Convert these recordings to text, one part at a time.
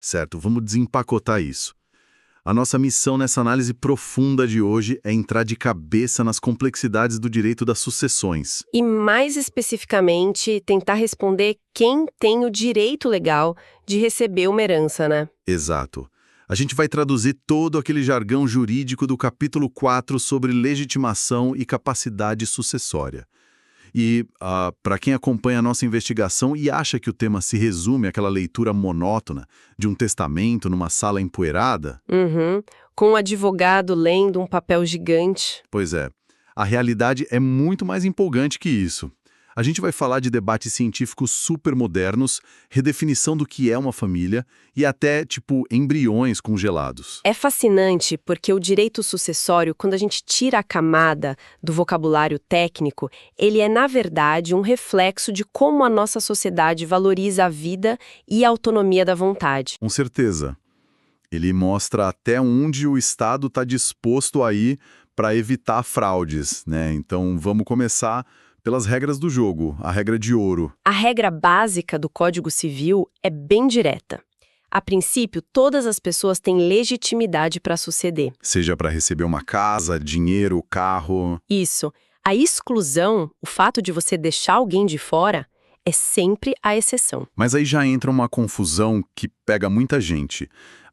Certo, vamos desempacotar isso. A nossa missão nessa análise profunda de hoje é entrar de cabeça nas complexidades do direito das sucessões. E, mais especificamente, tentar responder quem tem o direito legal de receber uma herança, né? Exato. A gente vai traduzir todo aquele jargão jurídico do capítulo 4 sobre legitimação e capacidade sucessória. E, para quem acompanha a nossa investigação e acha que o tema se resume àquela leitura monótona de um testamento numa sala empoeirada, Com um advogado lendo um papel gigante. pois é, a realidade é muito mais empolgante que isso. A gente vai falar de debates científicos supermodernos, redefinição do que é uma família e até, tipo, embriões congelados. É fascinante porque o direito sucessório, quando a gente tira a camada do vocabulário técnico, ele é, na verdade, um reflexo de como a nossa sociedade valoriza a vida e a autonomia da vontade. Com certeza. Ele mostra até onde o Estado está disposto a ir para evitar fraudes, né? Então, vamos começar pelas regras do jogo, a regra de ouro. A regra básica do Código Civil é bem direta. A princípio, todas as pessoas têm legitimidade para suceder. Seja para receber uma casa, dinheiro, carro. Isso. A exclusão, o fato de você deixar alguém de fora, é sempre a exceção. Mas aí já entra uma confusão que pega muita gente.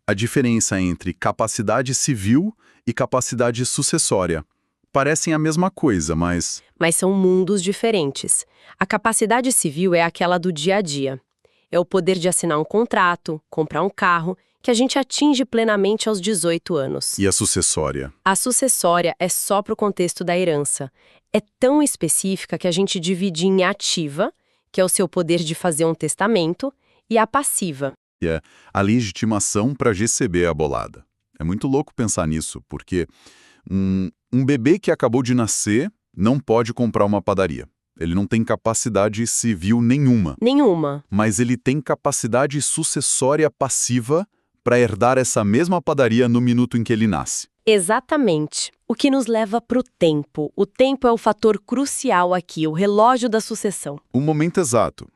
A diferença entre capacidade civil e capacidade sucessória. Parecem a mesma coisa, mas São mundos diferentes. A capacidade civil é aquela do dia a dia. É o poder de assinar um contrato, comprar um carro, que a gente atinge plenamente aos 18 anos. e a sucessória? A sucessória é só para o contexto da herança. É tão específica que a gente divide em ativa, que é o seu poder de fazer um testamento, e a passiva. Que é a legitimação para receber a bolada. É muito louco pensar nisso, porque um bebê que acabou de nascer não pode comprar uma padaria. Ele não tem capacidade civil nenhuma, Nenhuma. mas ele tem capacidade sucessória passiva para herdar essa mesma padaria no minuto em que ele nasce. Exatamente. O que nos leva para o tempo. O tempo é o fator crucial aqui, o relógio da sucessão. O momento exato.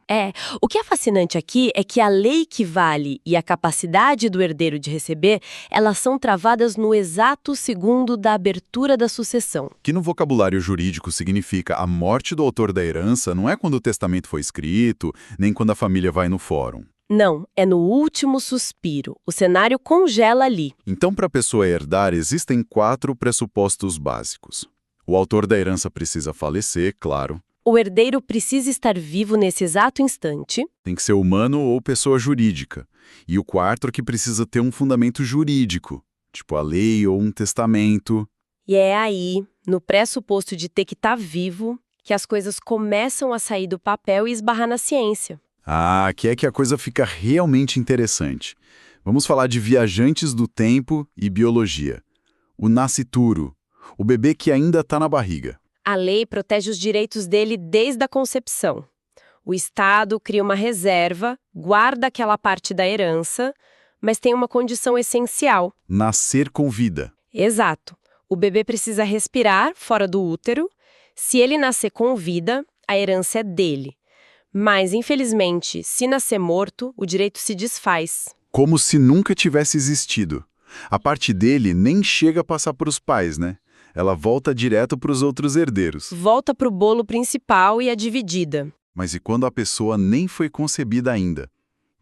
O que é fascinante aqui é que a lei que vale e a capacidade do herdeiro de receber, elas são travadas no exato segundo da abertura da sucessão. Que no vocabulário jurídico significa a morte do autor da herança não é quando o testamento foi escrito, nem quando a família vai no fórum. Não, é no último suspiro. O cenário congela ali. Então, para a pessoa herdar, existem 4 pressupostos básicos. O autor da herança precisa falecer, claro. O herdeiro precisa estar vivo nesse exato instante. Tem que ser humano ou pessoa jurídica. E o 4 é que precisa ter um fundamento jurídico, tipo a lei ou um testamento. E é aí, no pressuposto de ter que estar vivo, que as coisas começam a sair do papel e esbarrar na ciência. Aqui é que a coisa fica realmente interessante. Vamos falar de viajantes do tempo e biologia. O nascituro, o bebê que ainda está na barriga. A lei protege os direitos dele desde a concepção. O Estado cria uma reserva, guarda aquela parte da herança, mas tem uma condição essencial. Nascer com vida. Exato. O bebê precisa respirar fora do útero. Se ele nascer com vida, a herança é dele. Mas, infelizmente, se nascer morto, o direito se desfaz. Como se nunca tivesse existido. A parte dele nem chega a passar para os pais, né? Ela volta direto para os outros herdeiros. Volta para o bolo principal e é dividida. Mas e quando a pessoa nem foi concebida ainda?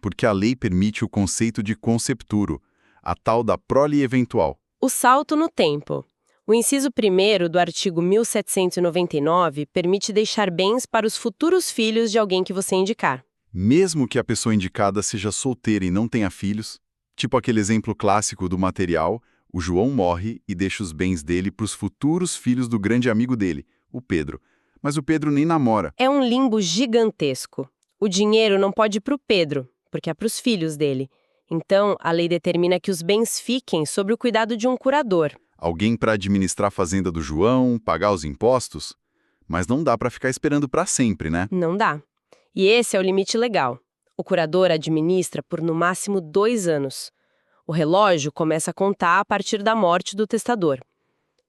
Porque a lei permite o conceito de concepturo, a tal da prole eventual. O salto no tempo. O inciso 1º do artigo 1799 permite deixar bens para os futuros filhos de alguém que você indicar. Mesmo que a pessoa indicada seja solteira e não tenha filhos, tipo aquele exemplo clássico do material, o João morre e deixa os bens dele para os futuros filhos do grande amigo dele, o Pedro. Mas o Pedro nem namora. É um limbo gigantesco. O dinheiro não pode ir para o Pedro, porque é para os filhos dele. Então, a lei determina que os bens fiquem sob o cuidado de um curador. Alguém para administrar a fazenda do João, pagar os impostos? Mas não dá para ficar esperando para sempre, né? Não dá. E esse é o limite legal. O curador administra por no máximo 2 anos. O relógio começa a contar a partir da morte do testador.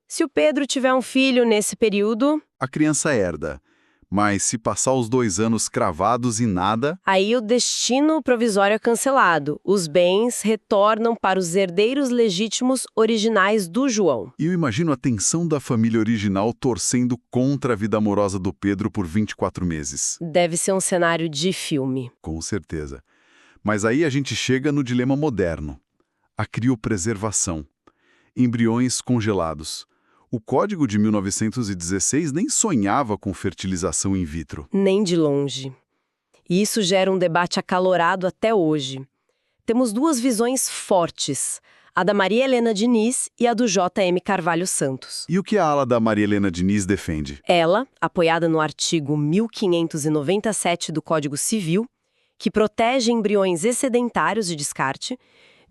Se o Pedro tiver um filho nesse período, A criança herda. Mas se passar os 2 anos cravados e nada, Aí o destino provisório é cancelado. Os bens retornam para os herdeiros legítimos originais do João. eu imagino a tensão da família original torcendo contra a vida amorosa do Pedro por 24 meses. Deve ser um cenário de filme. Com certeza. Mas aí a gente chega no dilema moderno. A criopreservação. Embriões congelados. O Código de 1916 nem sonhava com fertilização in vitro. Nem de longe. E isso gera um debate acalorado até hoje. Temos duas visões fortes, a da Maria Helena Diniz e a do J.M. Carvalho Santos. E o que a ala da Maria Helena Diniz defende? Ela, apoiada no artigo 1597 do Código Civil, que protege embriões excedentários de descarte,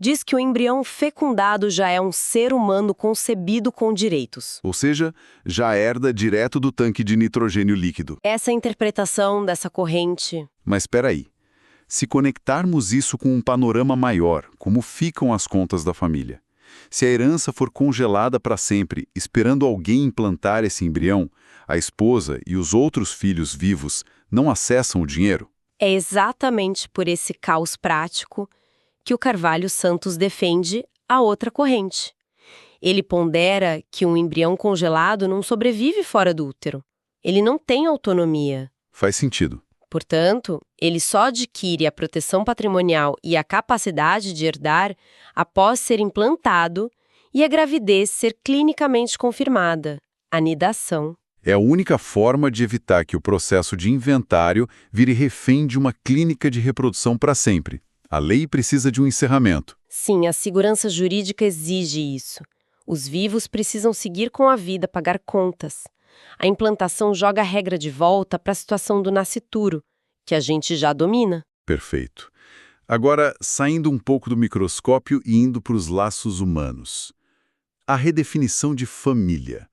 diz que o embrião fecundado já é um ser humano concebido com direitos. Ou seja, já herda direto do tanque de nitrogênio líquido. Essa é a interpretação dessa corrente. Mas espera aí. Se conectarmos isso com um panorama maior, como ficam as contas da família? Se a herança for congelada para sempre, esperando alguém implantar esse embrião, a esposa e os outros filhos vivos não acessam o dinheiro? É exatamente por esse caos prático que o Carvalho Santos defende a outra corrente. Ele pondera que um embrião congelado não sobrevive fora do útero. Ele não tem autonomia. Faz sentido. Portanto, ele só adquire a proteção patrimonial e a capacidade de herdar após ser implantado e a gravidez ser clinicamente confirmada, a nidação. É a única forma de evitar que o processo de inventário vire refém de uma clínica de reprodução para sempre. A lei precisa de um encerramento. Sim, a segurança jurídica exige isso. Os vivos precisam seguir com a vida, pagar contas. A implantação joga a regra de volta para a situação do nascituro, que a gente já domina. Perfeito. Agora, saindo um pouco do microscópio e indo para os laços humanos. A redefinição de família.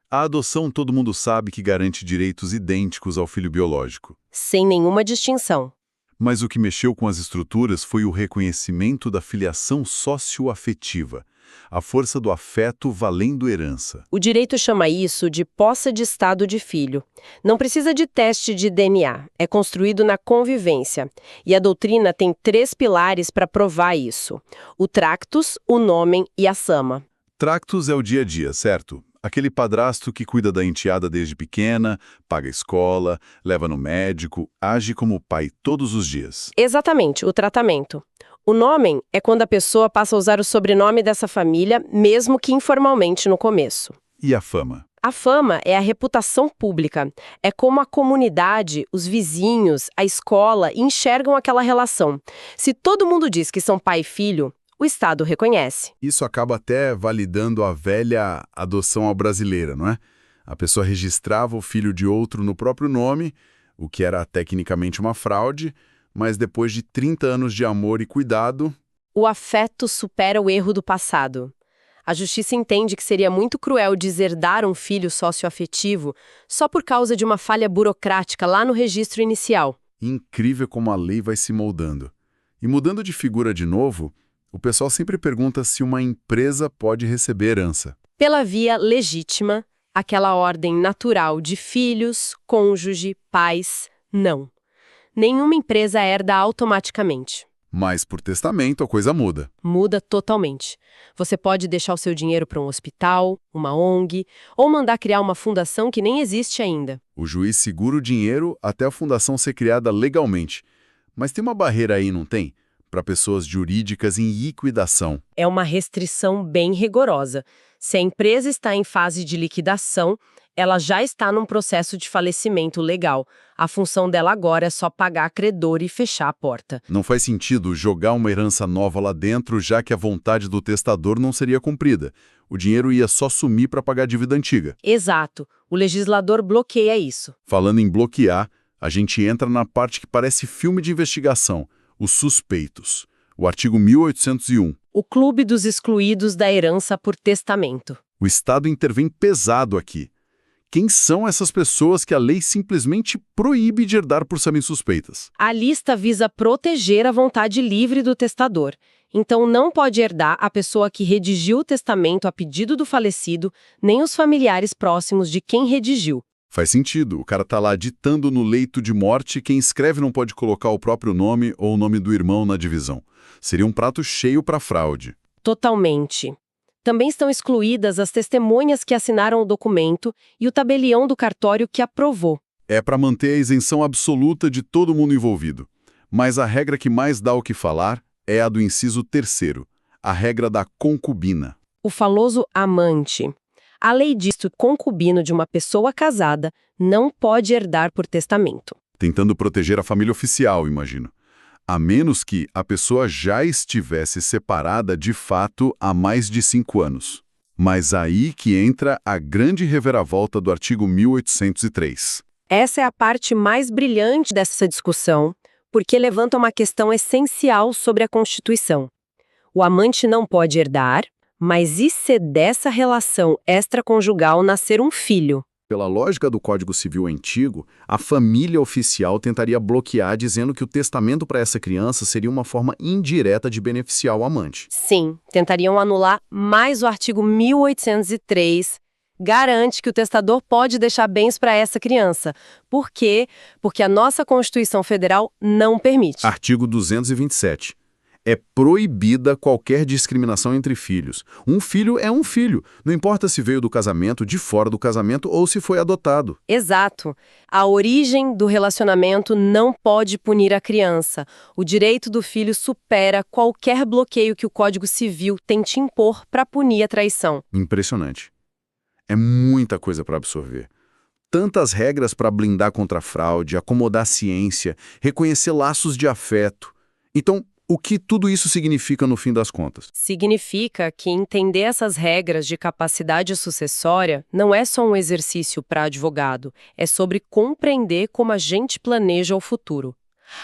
A adoção todo mundo sabe que garante direitos idênticos ao filho biológico. Sem nenhuma distinção. Mas o que mexeu com as estruturas foi o reconhecimento da filiação socioafetiva, a força do afeto valendo herança. O direito chama isso de posse de estado de filho. Não precisa de teste de DNA, é construído na convivência. E a doutrina tem 3 pilares para provar isso: o tractus, o nomen e a sama. Tractus é o dia a dia, certo? Aquele padrasto que cuida da enteada desde pequena, paga a escola, leva no médico, age como pai todos os dias. Exatamente, o tratamento. O nomen é quando a pessoa passa a usar o sobrenome dessa família, mesmo que informalmente no começo. E a fama? A fama é a reputação pública. É como a comunidade, os vizinhos, a escola enxergam aquela relação. Se todo mundo diz que são pai e filho, o Estado reconhece. Isso acaba até validando a velha adoção à brasileira, não é? A pessoa registrava o filho de outro no próprio nome, o que era tecnicamente uma fraude, mas depois de 30 anos de amor e cuidado... O afeto supera o erro do passado. A justiça entende que seria muito cruel deserdar um filho socioafetivo só por causa de uma falha burocrática lá no registro inicial. Incrível como a lei vai se moldando. E mudando de figura de novo, o pessoal sempre pergunta se uma empresa pode receber herança. Pela via legítima, aquela ordem natural de filhos, cônjuge, pais, não. Nenhuma empresa herda automaticamente. Mas por testamento a coisa muda. Muda totalmente. Você pode deixar o seu dinheiro para um hospital, uma ONG, ou mandar criar uma fundação que nem existe ainda. O juiz segura o dinheiro até a fundação ser criada legalmente. Mas tem uma barreira aí, não tem? Para pessoas jurídicas em liquidação. É uma restrição bem rigorosa. Se a empresa está em fase de liquidação, ela já está num processo de falecimento legal. A função dela agora é só pagar credor e fechar a porta. Não faz sentido jogar uma herança nova lá dentro, já que a vontade do testador não seria cumprida. O dinheiro ia só sumir para pagar a dívida antiga. Exato. O legislador bloqueia isso. Falando em bloquear, a gente entra na parte que parece filme de investigação. Os suspeitos. O artigo 1801. O Clube dos Excluídos da Herança por Testamento. O Estado intervém pesado aqui. Quem são essas pessoas que a lei simplesmente proíbe de herdar por serem suspeitas? A lista visa proteger a vontade livre do testador. Então não pode herdar a pessoa que redigiu o testamento a pedido do falecido, nem os familiares próximos de quem redigiu. Faz sentido. O cara tá lá ditando no leito de morte, quem escreve não pode colocar o próprio nome ou o nome do irmão na divisão. Seria um prato cheio para fraude. Totalmente. Também estão excluídas as testemunhas que assinaram o documento e o tabelião do cartório que aprovou. É para manter a isenção absoluta de todo mundo envolvido. Mas a regra que mais dá o que falar é a do inciso 3º, a regra da concubina. O famoso amante. A lei diz que o concubino de uma pessoa casada não pode herdar por testamento. Tentando proteger a família oficial, imagino. A menos que a pessoa já estivesse separada de fato há mais de 5 anos. Mas aí que entra a grande reviravolta do artigo 1803. Essa é a parte mais brilhante dessa discussão, porque levanta uma questão essencial sobre a Constituição. O amante não pode herdar, mas e se dessa relação extraconjugal nascer um filho? Pela lógica do Código Civil antigo, a família oficial tentaria bloquear dizendo que o testamento para essa criança seria uma forma indireta de beneficiar o amante. Sim, tentariam anular, mas o artigo 1803 garante que o testador pode deixar bens para essa criança. Por quê? Porque a nossa Constituição Federal não permite. Artigo 227. É proibida qualquer discriminação entre filhos. Um filho é um filho, não importa se veio do casamento, de fora do casamento ou se foi adotado. Exato. A origem do relacionamento não pode punir a criança. O direito do filho supera qualquer bloqueio que o Código Civil tente impor para punir a traição. Impressionante. É muita coisa para absorver. Tantas regras para blindar contra a fraude, acomodar a ciência, reconhecer laços de afeto. Então, o que tudo isso significa no fim das contas? Significa que entender essas regras de capacidade sucessória não é só um exercício para advogado, é sobre compreender como a gente planeja o futuro.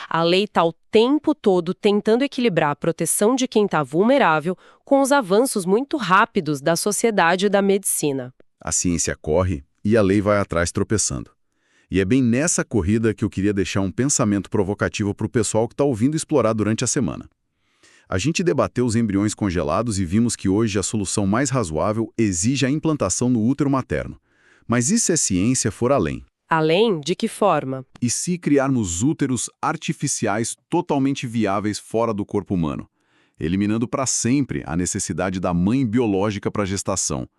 A lei está o tempo todo tentando equilibrar a proteção de quem está vulnerável com os avanços muito rápidos da sociedade e da medicina. A ciência corre e a lei vai atrás tropeçando. E é bem nessa corrida que eu queria deixar um pensamento provocativo para o pessoal que está ouvindo explorar durante a semana. A gente debateu os embriões congelados e vimos que hoje a solução mais razoável exige a implantação no útero materno. Mas e se a ciência for além? Além de que forma? E se criarmos úteros artificiais totalmente viáveis fora do corpo humano, eliminando para sempre a necessidade da mãe biológica para a gestação?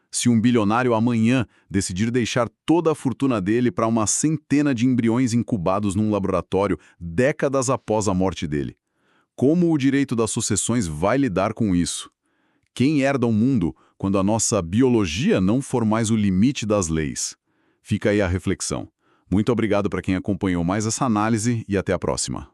Se um bilionário amanhã decidir deixar toda a fortuna dele para uma centena de embriões incubados num laboratório décadas após a morte dele, como o direito das sucessões vai lidar com isso? Quem herda o mundo quando a nossa biologia não for mais o limite das leis? Fica aí a reflexão. Muito obrigado para quem acompanhou mais essa análise e até a próxima.